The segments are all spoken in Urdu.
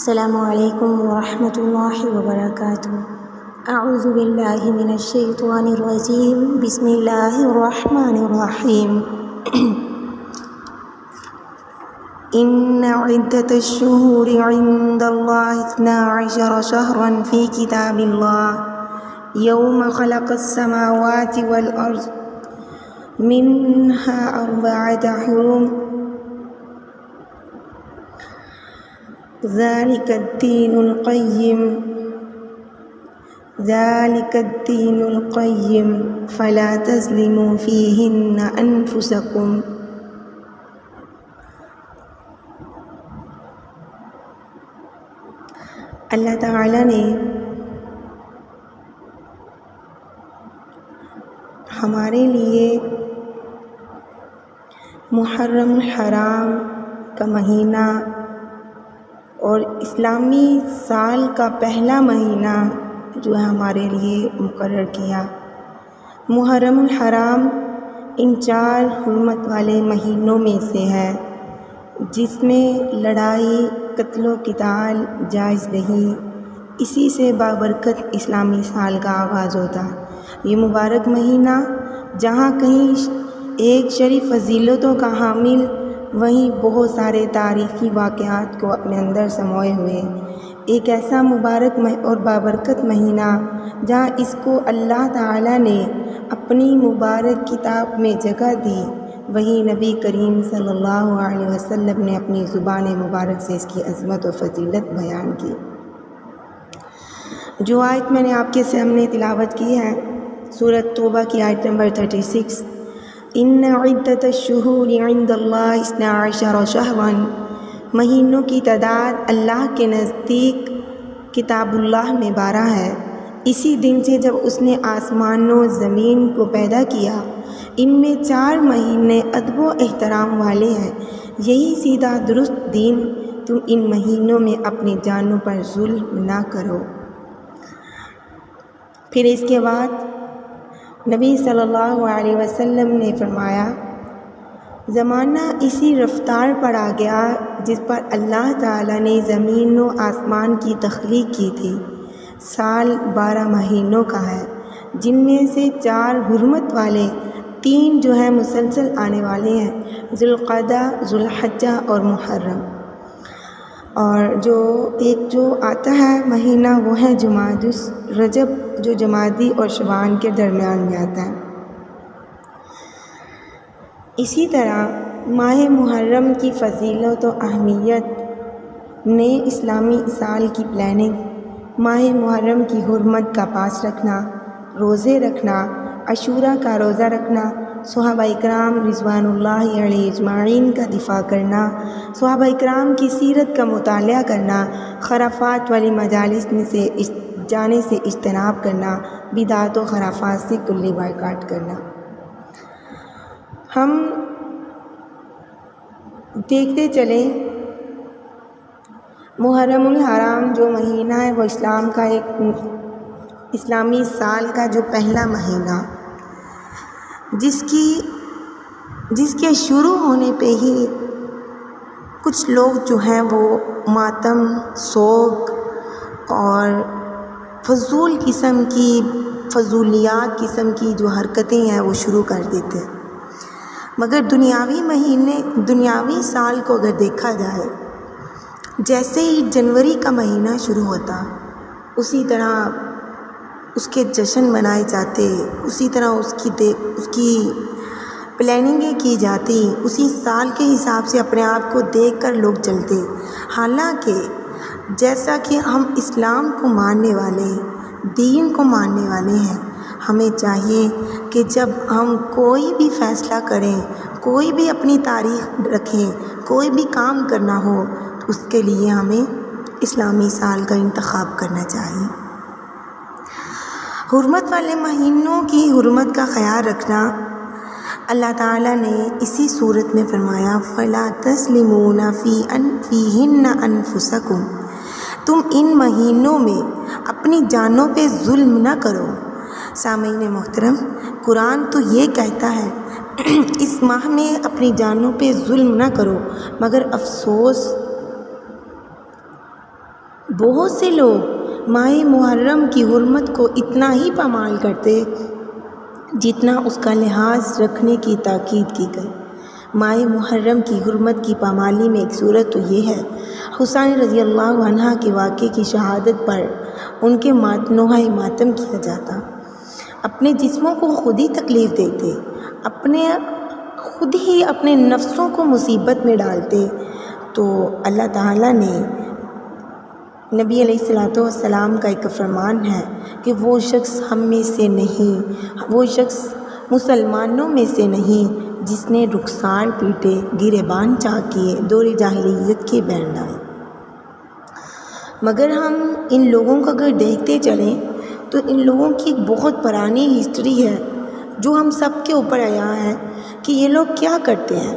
السلام علیکم ورحمۃ اللہ وبرکاتہ۔ اعوذ باللہ من الشیطان الرجیم، بسم اللہ الرحمن الرحیم۔ ان عدۃ الشہور عند اللہ 12 شہرا فی کتاب اللہ یوم خلق السماوات والارض منها 4 حرم ذلك الدين القيم فلا تظلموا فيهن أنفسكم۔ اللہ تعالیٰ نے ہمارے لیے محرم الحرام کا مہینہ اور اسلامی سال کا پہلا مہینہ جو ہے ہمارے لیے مقرر کیا۔ محرم الحرام ان 4 حرمت والے مہینوں میں سے ہے جس میں لڑائی قتل و قتال جائز نہیں، اسی سے بابرکت اسلامی سال کا آغاز ہوتا ہے۔ یہ مبارک مہینہ جہاں کہیں ایک شریف فضیلتوں کا حامل، وہیں بہت سارے تاریخی واقعات کو اپنے اندر سموئے ہوئے، ایک ایسا مبارک اور بابرکت مہینہ جہاں اس کو اللہ تعالیٰ نے اپنی مبارک کتاب میں جگہ دی، وہیں نبی کریم صلی اللہ علیہ وسلم نے اپنی زبان مبارک سے اس کی عظمت و فضیلت بیان کی۔ جو آیت میں نے آپ کے سامنے تلاوت کی ہے سورۃ توبہ کی آیت نمبر 36، ان عدۃ الشہور عند اللہ 12 شہرا، مہینوں کی تعداد اللہ کے نزدیک کتاب اللہ میں 12 ہے، اسی دن سے جب اس نے آسمان و زمین کو پیدا کیا، ان میں 4 مہینے ادب و احترام والے ہیں، یہی سیدھا درست دین، تم ان مہینوں میں اپنی جانوں پر ظلم نہ کرو۔ پھر اس کے بعد نبی صلی اللہ علیہ وسلم نے فرمایا، زمانہ اسی رفتار پر آ گیا جس پر اللہ تعالیٰ نے زمین و آسمان کی تخلیق کی تھی۔ سال 12 مہینوں کا ہے، جن میں سے 4 حرمت والے، 3 جو ہیں مسلسل آنے والے ہیں، ذوالقعدہ، ذوالحجہ اور محرم، اور جو آتا ہے مہینہ وہ ہے جمادی رجب، جو جمادی اور شعبان کے درمیان میں آتا ہے۔ اسی طرح ماہ محرم کی فضیلت و اہمیت نے اسلامی سال کی پلاننگ، ماہ محرم کی حرمت کا پاس رکھنا، روزے رکھنا، عاشوراء کا روزہ رکھنا، صحابہ اکرام رضوان اللہ علیہ اجمعین کا دفاع کرنا، صحابہ اکرام کی سیرت کا مطالعہ کرنا، خرافات والی مجالس میں سے جانے سے اجتناب کرنا، بدعات و خرافات سے کلی بائیکاٹ کرنا۔ ہم دیکھتے چلیں محرم الحرام جو مہینہ ہے وہ اسلام کا اسلامی سال کا جو پہلا مہینہ، جس کے شروع ہونے پہ ہی کچھ لوگ جو ہیں وہ ماتم، سوگ اور فضولیات قسم کی جو حرکتیں ہیں وہ شروع کر دیتے ہیں۔ مگر دنیاوی سال کو اگر دیکھا جائے، جیسے ہی جنوری کا مہینہ شروع ہوتا، اسی طرح اس کے جشن منائے جاتے، اسی طرح اس کی پلاننگیں کی جاتی، اسی سال کے حساب سے اپنے آپ کو دیکھ کر لوگ چلتے۔ حالانکہ جیسا کہ ہم اسلام کو ماننے والے، دین کو ماننے والے ہیں، ہمیں چاہیے کہ جب ہم کوئی بھی فیصلہ کریں، کوئی بھی اپنی تاریخ رکھیں، کوئی بھی کام کرنا ہو، تو اس کے لیے ہمیں اسلامی سال کا انتخاب کرنا چاہیے۔ حرمت والے مہینوں کی حرمت کا خیال رکھنا، اللہ تعالیٰ نے اسی صورت میں فرمایا، فَلَا تَظْلِمُونَ فِيهِنَّ أَنفُسَكُمْ، تم ان مہینوں میں اپنی جانوں پہ ظلم نہ کرو۔ سامعین محترم، قرآن تو یہ کہتا ہے اس ماہ میں اپنی جانوں پہ ظلم نہ کرو، مگر افسوس بہت سے لوگ ماہ محرم کی حرمت کو اتنا ہی پامال کرتے جتنا اس کا لحاظ رکھنے کی تاکید کی گئی۔ ماہ محرم کی حرمت کی پامالی میں ایک صورت تو یہ ہے، حسین رضی اللہ عنہ کے واقعے کی شہادت پر ان کے نوحہ ماتم کیا جاتا، اپنے جسموں کو خود ہی تکلیف دیتے، خود ہی اپنے نفسوں کو مصیبت میں ڈالتے، تو اللہ تعالیٰ نے نبی علیہ الصلوۃ والسلام کا ایک فرمان ہے کہ وہ شخص ہم میں سے نہیں، وہ شخص مسلمانوں میں سے نہیں جس نے رخسار پیٹے، گریبان چاک کیے، دور جاہلیت کے بین ڈالے۔ مگر ہم ان لوگوں کو اگر دیکھتے چلیں تو ان لوگوں کی ایک بہت پرانی ہسٹری ہے جو ہم سب کے اوپر آیا ہے کہ یہ لوگ کیا کرتے ہیں۔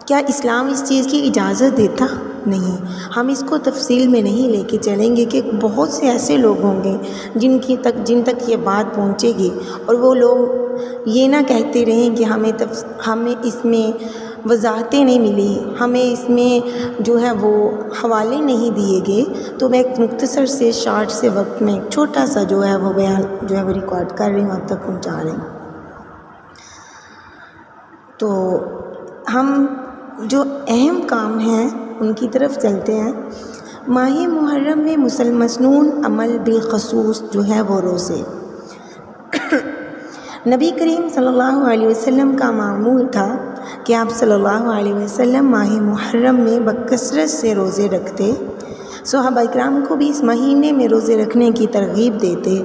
کیا اسلام اس چیز کی اجازت دیتا؟ نہیں۔ ہم اس کو تفصیل میں نہیں لے کے چلیں گے کہ بہت سے ایسے لوگ ہوں گے جن تک یہ بات پہنچے گی اور وہ لوگ یہ نہ کہتے رہیں کہ ہمیں اس میں وضاحتیں نہیں ملی، ہمیں اس میں جو ہے وہ حوالے نہیں دیے گئے۔ تو میں ایک مختصر سے شارٹ سے وقت میں ایک چھوٹا سا جو ہے وہ بیان جو ہے وہ ریکارڈ کر رہی ہوں، آپ تک پہنچا رہی ہوں۔ تو ہم جو اہم کام ہیں ان کی طرف چلتے ہیں۔ ماہ محرم میں مسنون عمل بالخصوص جو ہے وہ روزے۔ نبی کریم صلی اللہ علیہ وسلم کا معمول تھا کہ آپ صلی اللہ علیہ وسلم ماہ محرم میں بکثرت سے روزے رکھتے، صحابہ اکرام کو بھی اس مہینے میں روزے رکھنے کی ترغیب دیتے۔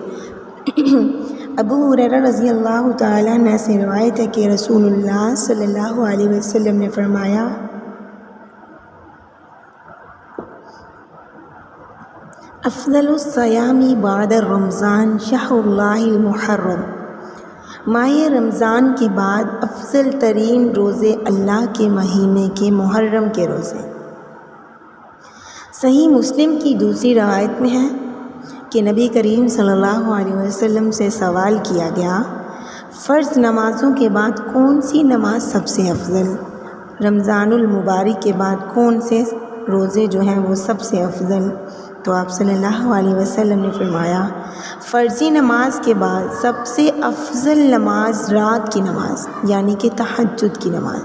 ابو ہریرہ رضی اللہ تعالیٰ عنہ سے روایت ہے کہ رسول اللہ صلی اللہ علیہ وسلم نے فرمایا، افضل الصیام بعد رمضان شہر اللہ المحرم، ماہ رمضان کے بعد افضل ترین روزے اللہ کے مہینے کے محرم کے روزے۔ صحیح مسلم کی دوسری روایت میں ہے کہ نبی کریم صلی اللہ علیہ وسلم سے سوال کیا گیا، فرض نمازوں کے بعد کون سی نماز سب سے افضل؟ رمضان المبارک کے بعد کون سے روزے جو ہیں وہ سب سے افضل؟ تو آپ صلی اللہ علیہ وسلم نے فرمایا، فرضی نماز کے بعد سب سے افضل نماز رات کی نماز یعنی کہ تہجد کی نماز۔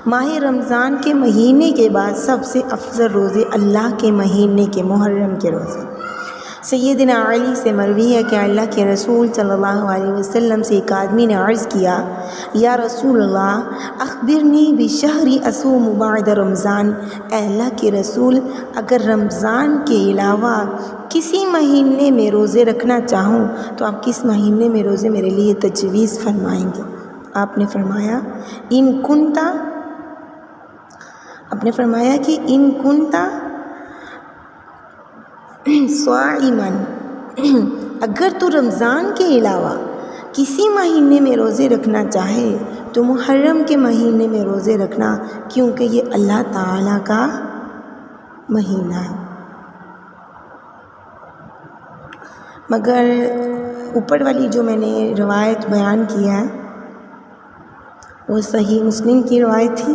ماہ رمضان کے مہینے کے بعد سب سے افضل روزے اللہ کے مہینے کے محرم کے روزے۔ سیدنا علی سے مروی ہے کہ اللہ کے رسول صلی اللہ علیہ وسلم سے ایک آدمی نے عرض کیا، یا رسول اللہ اخبرنی بشہر اصوم بعد رمضان، اے اللہ کے رسول اگر رمضان کے علاوہ کسی مہینے میں روزے رکھنا چاہوں تو آپ کس مہینے میں روزے میرے لیے تجویز فرمائیں گے؟ آپ نے فرمایا کہ ان کنتا صائمن، اگر تو رمضان کے علاوہ کسی مہینے میں روزے رکھنا چاہے تو محرم کے مہینے میں روزے رکھنا، کیونکہ یہ اللہ تعالیٰ کا مہینہ ہے۔ مگر اوپر والی جو میں نے روایت بیان کی ہے وہ صحیح مسلم کی روایت تھی،